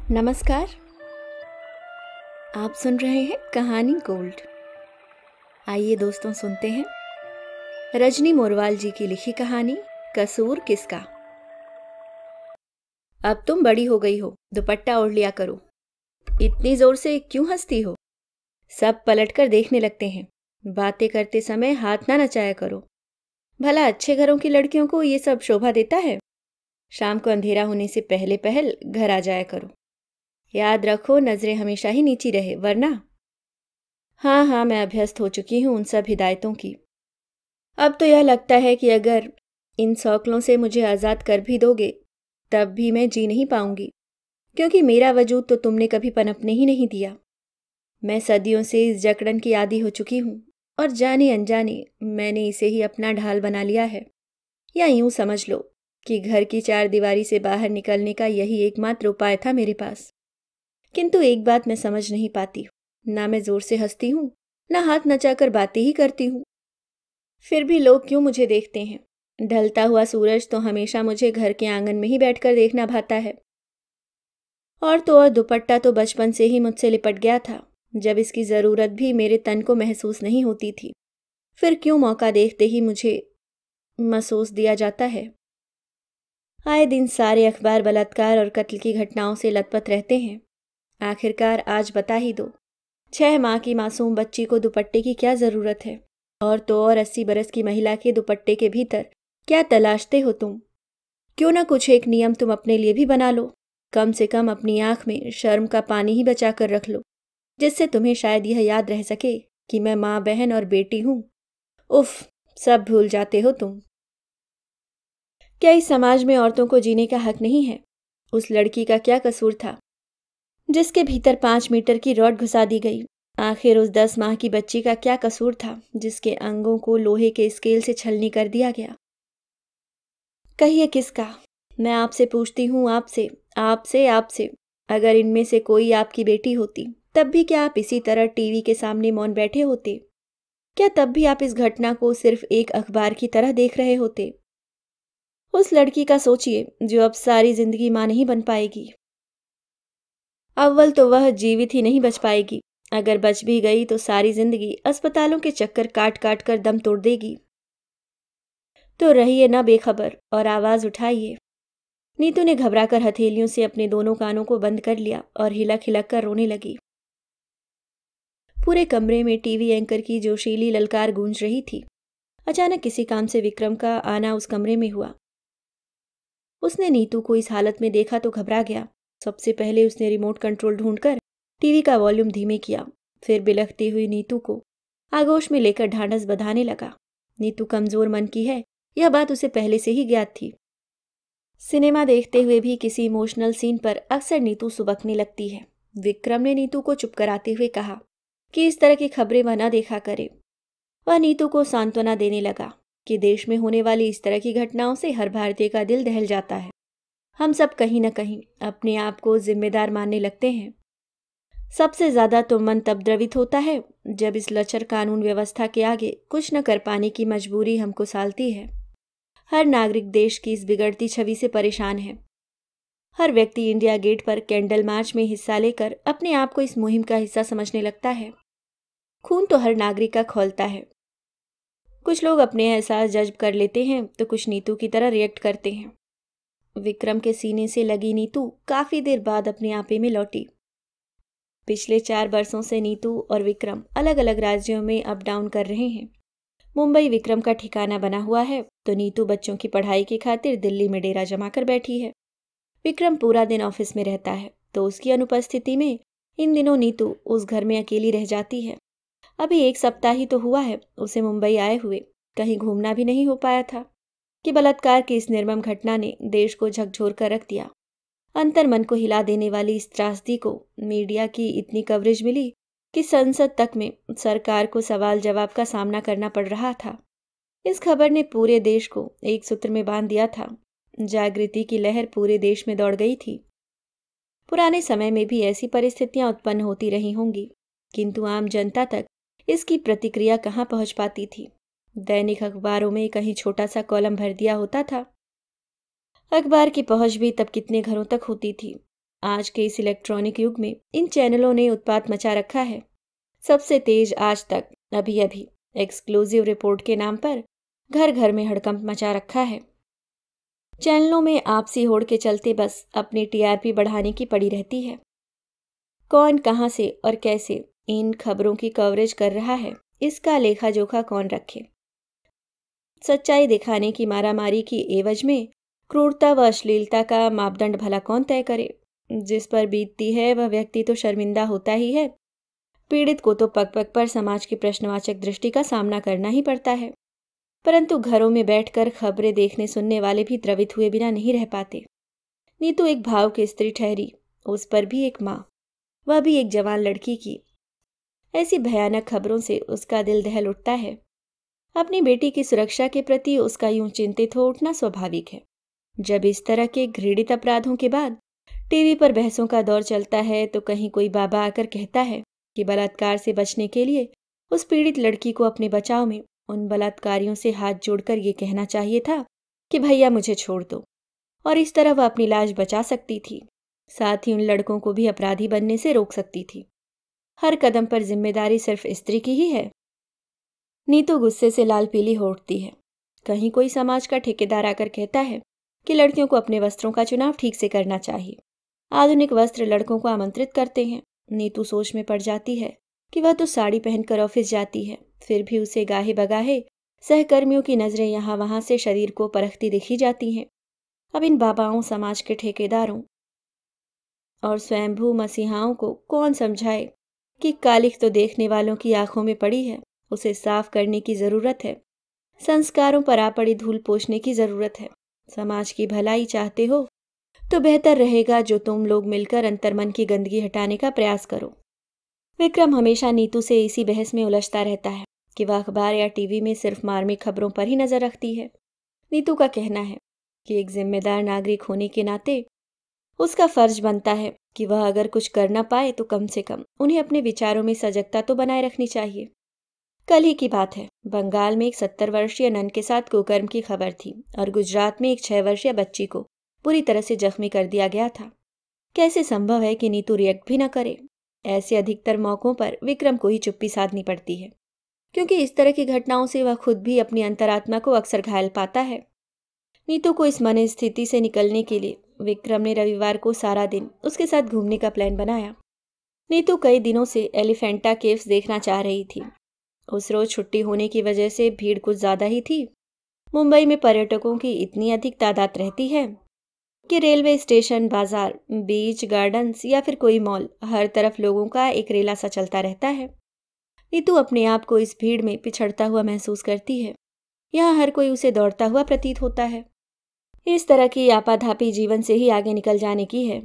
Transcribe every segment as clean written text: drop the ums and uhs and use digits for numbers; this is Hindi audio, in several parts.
नमस्कार। आप सुन रहे हैं कहानी गोल्ड। आइए दोस्तों, सुनते हैं रजनी मोरवाल जी की लिखी कहानी कसूर किसका। अब तुम बड़ी हो गई हो, दुपट्टा ओढ़ लिया करो। इतनी जोर से क्यों हंसती हो? सब पलटकर देखने लगते हैं। बातें करते समय हाथ ना नचाया करो। भला अच्छे घरों की लड़कियों को ये सब शोभा देता है? शाम को अंधेरा होने से पहले पहल घर आ जाया करो। याद रखो, नजरें हमेशा ही नीची रहे, वरना। हाँ, मैं अभ्यस्त हो चुकी हूं उन सब हिदायतों की। अब तो यह लगता है कि अगर इन सौकलों से मुझे आज़ाद कर भी दोगे तब भी मैं जी नहीं पाऊंगी, क्योंकि मेरा वजूद तो तुमने कभी पनपने ही नहीं दिया। मैं सदियों से इस जकड़न की आदी हो चुकी हूं और जाने अनजाने मैंने इसे ही अपना ढाल बना लिया है। या यूं समझ लो कि घर की चार दीवारी से बाहर निकलने का यही एकमात्र उपाय था मेरे पास। किंतु एक बात मैं समझ नहीं पाती, ना मैं जोर से हंसती हूँ, ना हाथ नचाकर बातें ही करती हूँ। फिर भी लोग क्यों मुझे देखते हैं? ढलता हुआ सूरज तो हमेशा मुझे घर के आंगन में ही बैठकर देखना भाता है। और तो और दुपट्टा तो बचपन से ही मुझसे लिपट गया था, जब इसकी जरूरत भी मेरे तन को महसूस नहीं होती थी। फिर क्यों मौका देखते ही मुझे महसूस दिया जाता है? आए दिन सारे अखबार बलात्कार और कत्ल की घटनाओं से लथपथ रहते हैं। आखिरकार आज बता ही दो, 6 माह की मासूम बच्ची को दुपट्टे की क्या जरूरत है? और तो और 80 बरस की महिला के दुपट्टे के भीतर क्या तलाशते हो तुम? क्यों ना कुछ एक नियम तुम अपने लिए भी बना लो। कम से कम अपनी आंख में शर्म का पानी ही बचा कर रख लो, जिससे तुम्हें शायद यह याद रह सके कि मैं माँ, बहन और बेटी हूं। उफ, सब भूल जाते हो तुम। क्या इस समाज में औरतों को जीने का हक नहीं है? उस लड़की का क्या कसूर था जिसके भीतर 5 मीटर की रॉड घुसा दी गई? आखिर उस 10 माह की बच्ची का क्या कसूर था जिसके अंगों को लोहे के स्केल से छलनी कर दिया गया? कहिए किसका? मैं आपसे पूछती हूँ, आपसे आपसे आपसे। अगर इनमें से कोई आपकी बेटी होती, तब भी क्या आप इसी तरह टीवी के सामने मौन बैठे होते? क्या तब भी आप इस घटना को सिर्फ एक अखबार की तरह देख रहे होते? उस लड़की का सोचिए जो अब सारी जिंदगी मां नहीं बन पाएगी। अव्वल तो वह जीवित ही नहीं बच पाएगी, अगर बच भी गई तो सारी जिंदगी अस्पतालों के चक्कर काट काट कर दम तोड़ देगी। तो रहिए ना बेखबर और आवाज उठाइए। नीतू ने घबराकर हथेलियों से अपने दोनों कानों को बंद कर लिया और हिलक हिलक कर रोने लगी। पूरे कमरे में टीवी एंकर की जोशीली ललकार गूंज रही थी। अचानक किसी काम से विक्रम का आना उस कमरे में हुआ। उसने नीतू को इस हालत में देखा तो घबरा गया। सबसे पहले उसने रिमोट कंट्रोल ढूंढकर टीवी का वॉल्यूम धीमे किया, फिर बिलखती हुई नीतू को आगोश में लेकर ढांढस बंधाने लगा। नीतू कमजोर मन की है, यह बात उसे पहले से ही ज्ञात थी। सिनेमा देखते हुए भी किसी इमोशनल सीन पर अक्सर नीतू सुबकने लगती है। विक्रम ने नीतू को चुप कराते हुए कहा कि इस तरह की खबरें वह न देखा करे। वह नीतू को सांत्वना देने लगा कि देश में होने वाली इस तरह की घटनाओं से हर भारतीय का दिल दहल जाता है। हम सब कहीं न कहीं अपने आप को जिम्मेदार मानने लगते हैं। सबसे ज्यादा तो मन तब द्रवित होता है जब इस लचर कानून व्यवस्था के आगे कुछ न कर पाने की मजबूरी हमको सालती है। हर नागरिक देश की इस बिगड़ती छवि से परेशान है। हर व्यक्ति इंडिया गेट पर कैंडल मार्च में हिस्सा लेकर अपने आप को इस मुहिम का हिस्सा समझने लगता है। खून तो हर नागरिक का खौलता है। कुछ लोग अपने एहसास जज्ब कर लेते हैं तो कुछ नीतू की तरह रिएक्ट करते हैं। विक्रम के सीने से लगी नीतू काफी देर बाद अपने आपे में लौटी। पिछले 4 बरसों से नीतू और विक्रम अलग अलग राज्यों में अप डाउन कर रहे हैं। मुंबई विक्रम का ठिकाना बना हुआ है तो नीतू बच्चों की पढ़ाई की खातिर दिल्ली में डेरा जमा कर बैठी है। विक्रम पूरा दिन ऑफिस में रहता है तो उसकी अनुपस्थिति में इन दिनों नीतू उस घर में अकेली रह जाती है। अभी 1 सप्ताह ही तो हुआ है उसे मुंबई आए हुए, कहीं घूमना भी नहीं हो पाया था कि बलात्कार की इस निर्मम घटना ने देश को झकझोर कर रख दिया। अंतर मन को हिला देने वाली इस त्रासदी को मीडिया की इतनी कवरेज मिली कि संसद तक में सरकार को सवाल जवाब का सामना करना पड़ रहा था। इस खबर ने पूरे देश को एक सूत्र में बांध दिया था। जागृति की लहर पूरे देश में दौड़ गई थी। पुराने समय में भी ऐसी परिस्थितियां उत्पन्न होती रही होंगी, किंतु आम जनता तक इसकी प्रतिक्रिया कहाँ पहुंच पाती थी। दैनिक अखबारों में कहीं छोटा सा कॉलम भर दिया होता था। अखबार की पहुंच भी तब कितने घरों तक होती थी। आज के इस इलेक्ट्रॉनिक युग में इन चैनलों ने उत्पात मचा रखा है। सबसे तेज आज तक, अभी अभी एक्सक्लूसिव रिपोर्ट के नाम पर घर घर में हड़कंप मचा रखा है। चैनलों में आपसी होड़ के चलते बस अपनी टीआरपी बढ़ाने की पड़ी रहती है। कौन कहाँ से और कैसे इन खबरों की कवरेज कर रहा है, इसका लेखा जोखा कौन रखे। सच्चाई दिखाने की मारामारी की एवज में क्रूरता व अश्लीलता का मापदंड भला कौन तय करे। जिस पर बीतती है वह व्यक्ति तो शर्मिंदा होता ही है, पीड़ित को तो पग पग पर समाज की प्रश्नवाचक दृष्टि का सामना करना ही पड़ता है। परंतु घरों में बैठकर खबरें देखने सुनने वाले भी द्रवित हुए बिना नहीं रह पाते। नीतू एक भाव की स्त्री ठहरी, उस पर भी एक माँ, वह भी एक जवान लड़की की। ऐसी भयानक खबरों से उसका दिल दहल उठता है। अपनी बेटी की सुरक्षा के प्रति उसका यूं चिंतित हो उठना स्वाभाविक है। जब इस तरह के घृणित अपराधों के बाद टीवी पर बहसों का दौर चलता है तो कहीं कोई बाबा आकर कहता है कि बलात्कार से बचने के लिए उस पीड़ित लड़की को अपने बचाव में उन बलात्कारियों से हाथ जोड़कर ये कहना चाहिए था कि भैया मुझे छोड़ दो, और इस तरह वह अपनी लाज बचा सकती थी, साथ ही उन लड़कों को भी अपराधी बनने से रोक सकती थी। हर कदम पर जिम्मेदारी सिर्फ स्त्री की ही है। नीतू गुस्से से लाल पीली हो उठती है। कहीं कोई समाज का ठेकेदार आकर कहता है कि लड़कियों को अपने वस्त्रों का चुनाव ठीक से करना चाहिए, आधुनिक वस्त्र लड़कों को आमंत्रित करते हैं। नीतू सोच में पड़ जाती है कि वह तो साड़ी पहनकर ऑफिस जाती है, फिर भी उसे गाहे बगाहे सहकर्मियों की नजरें यहाँ वहां से शरीर को परखती दिखी जाती हैं। अब इन बाबाओं, समाज के ठेकेदारों और स्वयंभू मसीहाओं को कौन समझाए कि कालिख तो देखने वालों की आंखों में पड़ी है, उसे साफ करने की जरूरत है। संस्कारों पर आ पड़ी धूल पोंछने की जरूरत है। समाज की भलाई चाहते हो तो बेहतर रहेगा जो तुम लोग मिलकर अंतर्मन की गंदगी हटाने का प्रयास करो। विक्रम हमेशा नीतू से इसी बहस में उलझता रहता है कि वह अखबार या टीवी में सिर्फ मार्मिक खबरों पर ही नजर रखती है। नीतू का कहना है कि एक जिम्मेदार नागरिक होने के नाते उसका फर्ज बनता है कि वह अगर कुछ कर ना पाए तो कम से कम उन्हें अपने विचारों में सजगता तो बनाए रखनी चाहिए। कल ही की बात है, बंगाल में एक 70 वर्षीय नन के साथ कुकर्म की खबर थी और गुजरात में एक 6 वर्षीय बच्ची को पूरी तरह से जख्मी कर दिया गया था। कैसे संभव है कि नीतू रिएक्ट भी न करे। ऐसे अधिकतर मौकों पर विक्रम को ही चुप्पी साधनी पड़ती है, क्योंकि इस तरह की घटनाओं से वह खुद भी अपनी अंतरात्मा को अक्सर घायल पाता है। नीतू को इस मन स्थिति से निकलने के लिए विक्रम ने रविवार को सारा दिन उसके साथ घूमने का प्लान बनाया। नीतू कई दिनों से एलिफेंटा केव्स देखना चाह रही थी। उस रोज छुट्टी होने की वजह से भीड़ कुछ ज्यादा ही थी। मुंबई में पर्यटकों की इतनी अधिक तादाद रहती है कि रेलवे स्टेशन, बाजार, बीच, गार्डन्स या फिर कोई मॉल, हर तरफ लोगों का एक रेला सा चलता रहता है। नीतू अपने आप को इस भीड़ में पिछड़ता हुआ महसूस करती है। यहाँ हर कोई उसे दौड़ता हुआ प्रतीत होता है। इस तरह की आपाधापी जीवन से ही आगे निकल जाने की है,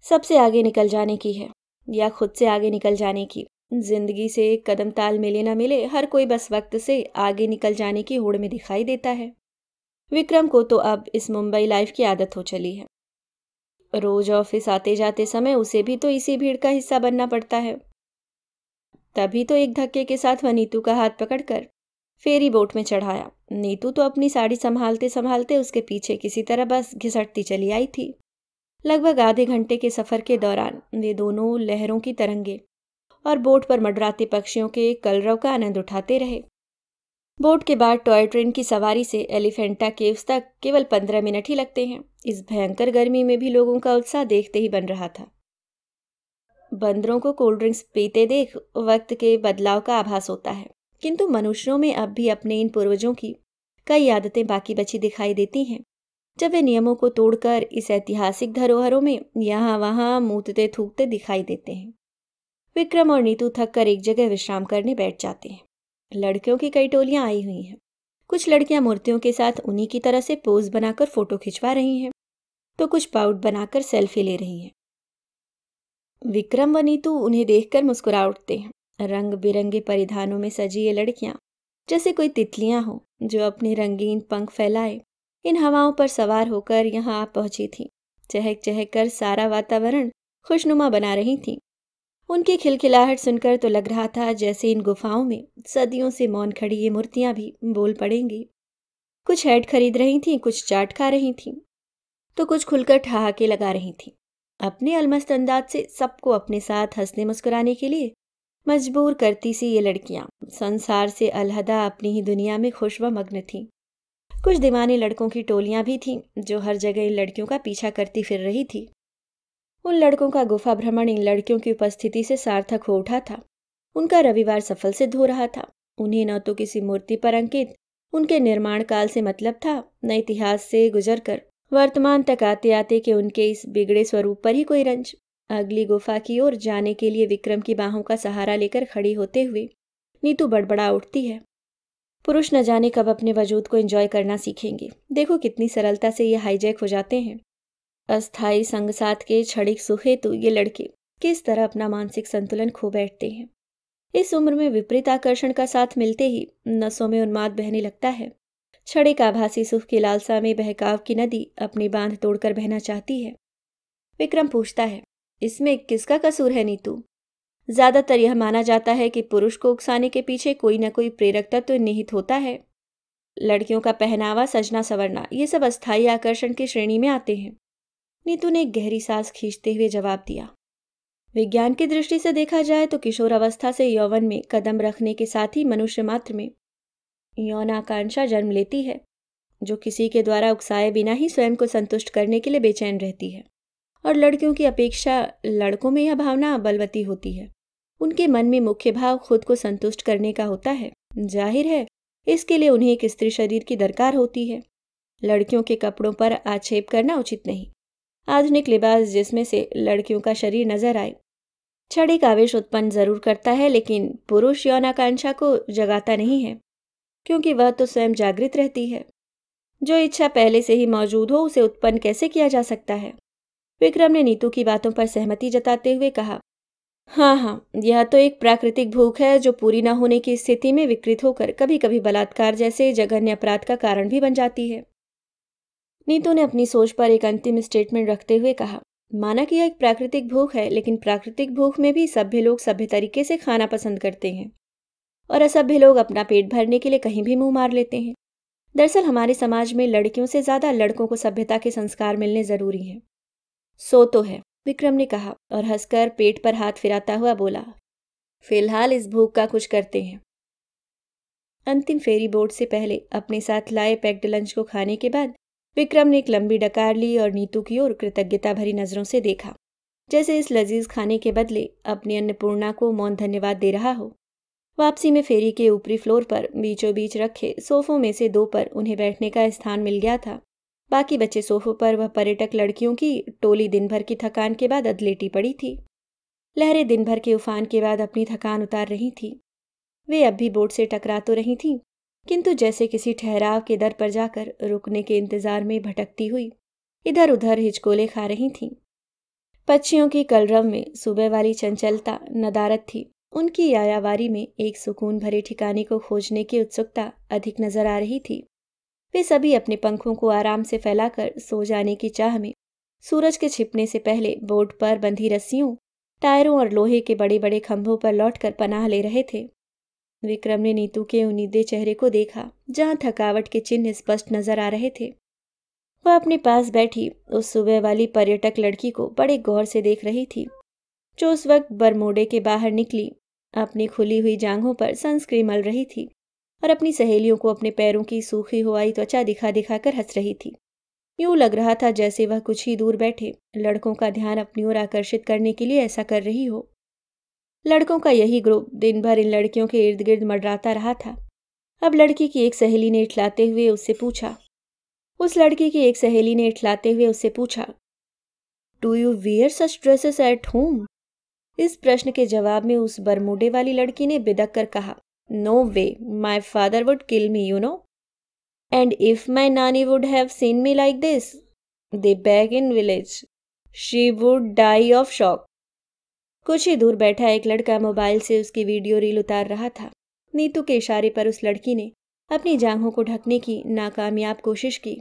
सबसे आगे निकल जाने की है, या खुद से आगे निकल जाने की। जिंदगी से एक कदम ताल मिले न मिले, हर कोई बस वक्त से आगे निकल जाने की होड़ में दिखाई देता है। विक्रम को तो अब इस मुंबई लाइफ की आदत हो चली है। रोज ऑफिस आते जाते समय उसे भी तो इसी भीड़ का हिस्सा बनना पड़ता है। तभी तो एक धक्के के साथ वह नीतू का हाथ पकड़कर फेरी बोट में चढ़ाया। नीतू तो अपनी साड़ी संभालते संभालते उसके पीछे किसी तरह बस घिसटती चली आई थी। लगभग आधे घंटे के सफर के दौरान वे दोनों लहरों की तरंगे और बोट पर मंडराते पक्षियों के कलरव का आनंद उठाते रहे। बोट के बाद टॉय ट्रेन की सवारी से एलिफेंटा केव्स तक केवल 15 मिनट ही लगते हैं। इस भयंकर गर्मी में भी लोगों का उत्साह देखते ही बन रहा था। बंदरों को कोल्ड ड्रिंक्स पीते देख वक्त के बदलाव का आभास होता है, किंतु मनुष्यों में अब भी अपने इन पूर्वजों की कई आदतें बाकी बची दिखाई देती हैं, जब वे नियमों को तोड़कर इस ऐतिहासिक धरोहरों में यहाँ वहाँ मूतते थूकते दिखाई देते हैं। विक्रम और नीतू थक कर एक जगह विश्राम करने बैठ जाते हैं। लड़कियों की कई टोलियां आई हुई हैं। कुछ लड़कियां मूर्तियों के साथ उन्हीं की तरह से पोज बनाकर फोटो खिंचवा रही हैं, तो कुछ पाउट बनाकर सेल्फी ले रही हैं। विक्रम व नीतू उन्हें देखकर मुस्कुरा उठते हैं। रंग बिरंगे परिधानों में सजी ये लड़कियां जैसे कोई तितलियां हों जो अपने रंगीन पंख फैलाए इन हवाओं पर सवार होकर यहाँ आ पहुंची थीं। चहक चहक कर सारा वातावरण खुशनुमा बना रही थीं। उनकी खिलखिलाहट सुनकर तो लग रहा था जैसे इन गुफाओं में सदियों से मौन खड़ी ये मूर्तियां भी बोल पड़ेंगी। कुछ हैट खरीद रही थीं, कुछ चाट खा रही थीं, तो कुछ खुलकर ठहाके लगा रही थीं। अपने अलमस्त अंदाज से सबको अपने साथ हंसने मुस्कुराने के लिए मजबूर करती सी ये लड़कियां संसार से अलहदा अपनी ही दुनिया में खुश व मग्न थीं। कुछ दीवाने लड़कों की टोलियां भी थीं जो हर जगह इन लड़कियों का पीछा करती फिर रही थी। उन लड़कों का गुफा भ्रमण इन लड़कियों की उपस्थिति से सार्थक हो उठा था। उनका रविवार सफल सिद्ध हो रहा था। उन्हें न तो किसी मूर्ति पर अंकित उनके निर्माण काल से मतलब था, न इतिहास से गुजरकर वर्तमान तक आते आते कि उनके इस बिगड़े स्वरूप पर ही कोई रंज। अगली गुफा की ओर जाने के लिए विक्रम की बाहों का सहारा लेकर खड़ी होते हुए नीतू बड़बड़ा उठती है। पुरुष न जाने कब अपने वजूद को एंजॉय करना सीखेंगे। देखो कितनी सरलता से ये हाईजैक हो जाते हैं। अस्थायी संगसात के क्षणिक सुख हेतु ये लड़के किस तरह अपना मानसिक संतुलन खो बैठते हैं। इस उम्र में विपरीत आकर्षण का साथ मिलते ही नसों में उन्माद बहने लगता है। क्षणिक आभासी सुख की लालसा में बहकाव की नदी अपनी बांध तोड़कर बहना चाहती है। विक्रम पूछता है, इसमें किसका कसूर है नीतू? ज्यादातर यह माना जाता है कि पुरुष को उकसाने के पीछे कोई न कोई प्रेरक तत्व तो निहित होता है। लड़कियों का पहनावा, सजना संवरना, ये सब अस्थायी आकर्षण की श्रेणी में आते हैं। नीतू ने एक गहरी सांस खींचते हुए जवाब दिया। विज्ञान की दृष्टि से देखा जाए तो किशोर अवस्था से यौवन में कदम रखने के साथ ही मनुष्य मात्र में यौन आकांक्षा जन्म लेती है, जो किसी के द्वारा उकसाए बिना ही स्वयं को संतुष्ट करने के लिए बेचैन रहती है। और लड़कियों की अपेक्षा लड़कों में यह भावना बलवती होती है। उनके मन में मुख्य भाव खुद को संतुष्ट करने का होता है। जाहिर है इसके लिए उन्हें एक स्त्री शरीर की दरकार होती है। लड़कियों के कपड़ों पर आक्षेप करना उचित नहीं। आधुनिक लिबास जिसमें से लड़कियों का शरीर नजर आए क्षणिक आवेश उत्पन्न जरूर करता है, लेकिन पुरुष यौनाकांक्षा को जगाता नहीं है, क्योंकि वह तो स्वयं जागृत रहती है। जो इच्छा पहले से ही मौजूद हो उसे उत्पन्न कैसे किया जा सकता है? विक्रम ने नीतू की बातों पर सहमति जताते हुए कहा, हाँ, यह तो एक प्राकृतिक भूख है जो पूरी न होने की स्थिति में विकृत होकर कभी कभी बलात्कार जैसे जघन्य अपराध का कारण भी बन जाती है। नीतू ने अपनी सोच पर एक अंतिम स्टेटमेंट रखते हुए कहा, माना कि यह एक प्राकृतिक भूख है, लेकिन प्राकृतिक भूख में भी सभ्य लोग सभ्य तरीके से खाना पसंद करते हैं और असभ्य लोग अपना पेट भरने के लिए कहीं भी मुंह मार लेते हैं। दरअसल हमारे समाज में लड़कियों से ज्यादा लड़कों को सभ्यता के संस्कार मिलने जरूरी हैं। सो तो है, विक्रम ने कहा और हंसकर पेट पर हाथ फिराता हुआ बोला, फिलहाल इस भूख का कुछ करते हैं। अंतिम फेरी बोर्ड से पहले अपने साथ लाए पैक्ड लंच को खाने के बाद विक्रम ने एक लंबी डकार ली और नीतू की ओर कृतज्ञता भरी नजरों से देखा, जैसे इस लजीज खाने के बदले अपनी अन्नपूर्णा को मौन धन्यवाद दे रहा हो। वापसी में फेरी के ऊपरी फ्लोर पर बीचों बीच रखे सोफों में से 2 पर उन्हें बैठने का स्थान मिल गया था। बाकी बचे सोफों पर वह पर्यटक लड़कियों की टोली दिन भर की थकान के बाद अधलेटी पड़ी थी। लहरें दिन भर के उफान के बाद अपनी थकान उतार रही थी। वे अब भी बोट से टकरा तो रही थीं, किंतु जैसे किसी ठहराव के दर पर जाकर रुकने के इंतजार में भटकती हुई इधर उधर हिचकोले खा रही थीं। पक्षियों की कलरव में सुबह वाली चंचलता नदारत थी। उनकी यायावारी में एक सुकून भरे ठिकाने को खोजने की उत्सुकता अधिक नजर आ रही थी। वे सभी अपने पंखों को आराम से फैलाकर सो जाने की चाह में सूरज के छिपने से पहले बोट पर बंधी रस्सियों, टायरों और लोहे के बड़े बड़े खंभों पर लौटकर पनाह ले रहे थे। विक्रम ने नीतू के उन्नीदे चेहरे को देखा, जहां थकावट के चिन्ह स्पष्ट नजर आ रहे थे। वह अपने पास बैठी उस सुबह वाली पर्यटक लड़की को बड़े गौर से देख रही थी, जो उस वक्त बरमोडे के बाहर निकली अपनी खुली हुई जांघों पर सनस्क्रीन मल रही थी और अपनी सहेलियों को अपने पैरों की सूखी हुई त्वचा दिखा दिखाकर हंस रही थी। यूं लग रहा था जैसे वह कुछ ही दूर बैठे लड़कों का ध्यान अपनी ओर आकर्षित करने के लिए ऐसा कर रही हो। लड़कों का यही ग्रुप दिन भर इन लड़कियों के इर्द गिर्द मंडराता रहा था। अब लड़की की एक सहेली ने इठलाते हुए उससे पूछा, do you wear such dresses at home? इस प्रश्न के जवाब में उस बरमूडे वाली लड़की ने बिदक कर कहा, no way, my father would kill me, you know, and if my nani would have seen me like this, they bag in village, she would die of shock. कुछ ही दूर बैठा एक लड़का मोबाइल से उसकी वीडियो रील उतार रहा था। नीतू के इशारे पर उस लड़की ने अपनी जांघों को ढकने की नाकामयाब कोशिश की।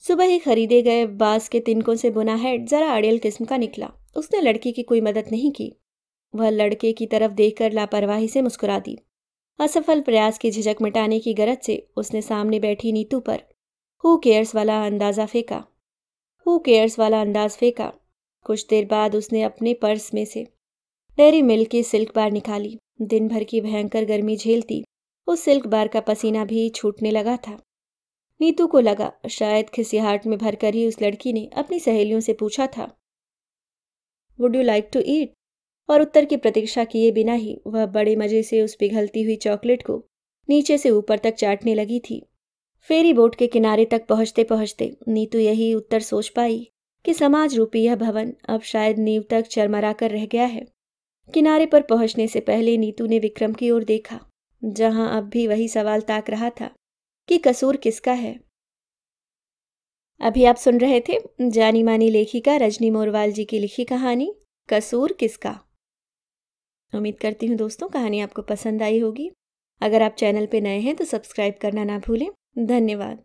सुबह ही खरीदे गए बांस के तिनकों से बुना हैट जरा अड़ियल किस्म का निकला। उसने लड़की की कोई मदद नहीं की। वह लड़के की तरफ देखकर लापरवाही से मुस्कुरा दी। असफल प्रयास की झिझक मिटाने की गरज से उसने सामने बैठी नीतू पर हु केयर्स वाला अंदाज फेंका। कुछ देर बाद उसने अपने पर्स में से डेयरी मिल्क की सिल्क बार निकाली। दिन भर की भयंकर गर्मी झेलती उस सिल्क बार का पसीना भी छूटने लगा था। नीतू को लगा शायद खिसियाहट में भरकर ही उस लड़की ने अपनी सहेलियों से पूछा था, would you like to eat? और उत्तर की प्रतीक्षा किए बिना ही वह बड़े मजे से उस पिघलती हुई चॉकलेट को नीचे से ऊपर तक चाटने लगी थी। फेरी बोट के किनारे तक पहुंचते पहुंचते नीतू यही उत्तर सोच पाई कि समाज रूपी यह भवन अब शायद नींव तक चरमरा कर रह गया है। किनारे पर पहुंचने से पहले नीतू ने विक्रम की ओर देखा, जहां अब भी वही सवाल ताक रहा था कि कसूर किसका है। अभी आप सुन रहे थे जानी मानी लेखिका रजनी मोरवाल जी की लिखी कहानी कसूर किसका। उम्मीद करती हूँ दोस्तों कहानी आपको पसंद आई होगी। अगर आप चैनल पे नए हैं तो सब्सक्राइब करना ना भूलें। धन्यवाद।